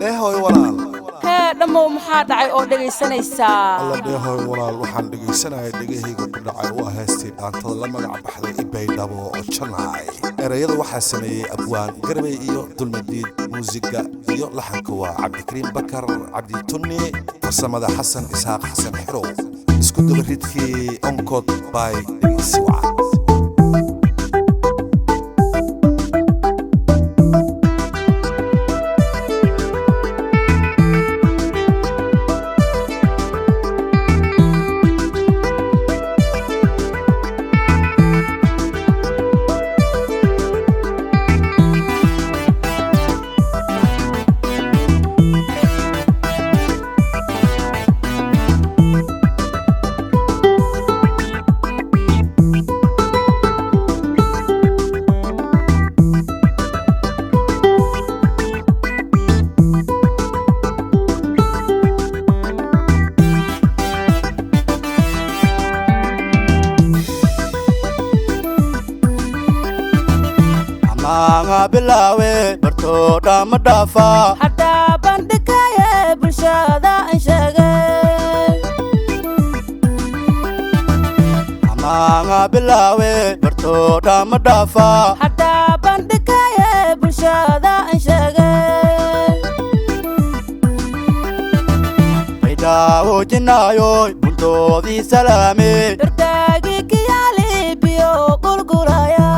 هوي ولال دمو maxaa dhacay oo dhageysanaysaa الله هوي ولال waxaan dhageysanahay dhagahayga ku dhacay waa heestii dhaantada la magac baxday ibay dhabo oo janaay erayada waxa sameeyay abwaan garbay iyo dulmadiid muusiga iyo laxanka waa cabdikariim bakar cabdi tunni farsamada xasan isaaq xasan xiro isku dabaridkii onkod by Siwa bilawe barto dama dhafa hadaa bandhigaya bulshada aan sheegay amaanga bilawe barto dama dhafa hadaa bandhigaya bulshada aan sheegay baydaawo jinaayo buntoodii salaame dardaagi kiyaali biyo qulqulaya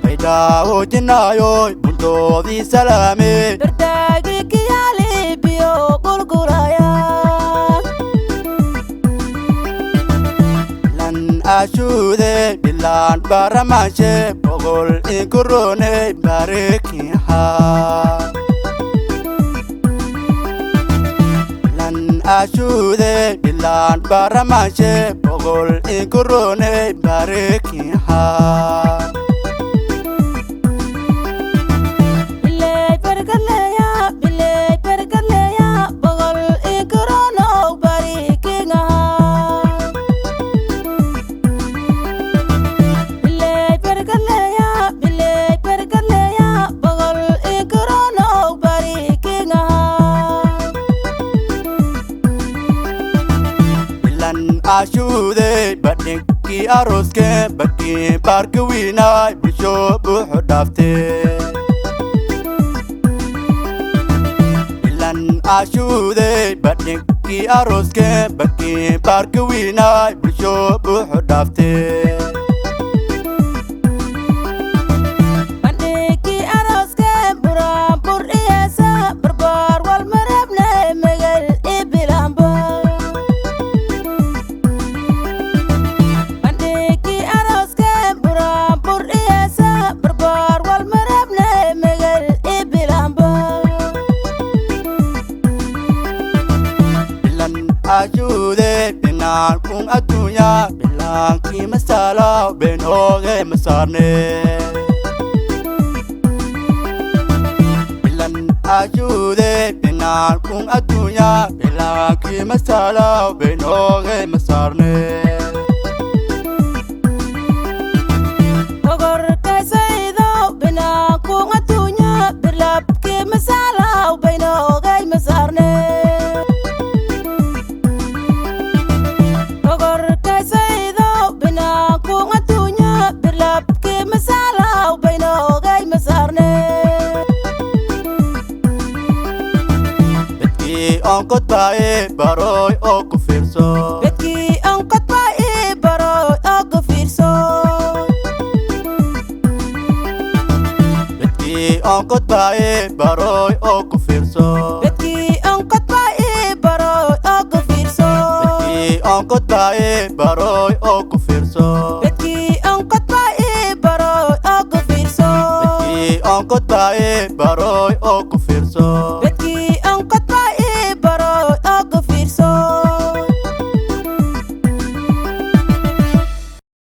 baydaawo jinaayo buntoodii salaame dardaagi kiyaali biyo qulqulaya lan ashuude bilaan baramaashe boqol inkuroone bareekiha lan ashuude bilaan baramaashe boqol inkuroone bareekiha ashuude badhinkii arooske badkii baarka wiinaay bulsho buuxu dhaaftee ilan ashuude badhinkii arooske badkii baarka wiinaay bulsho buuxu dhaaftee ashuude binaan kun adduunya bilaankii masaalaw beenooge masaarne bilan ashuude binaan kun adduunya bilaankii masaalaw beenooge masaarne ogorkaysaydo binaan kun adduunya bilabkii masaalaw beenooge masaarne onkod baae baroy oo ku fiirso bedkii onkod baae baroy oo ku fiirso bedkii onkod baae baroy oo ku fiirso bedkii onkod baae baroy oo ku fiirso bedkii onkod baae baroy oo ku fiirso bedkii onkod baae baroy oo ku fiirso bedkii onkod baae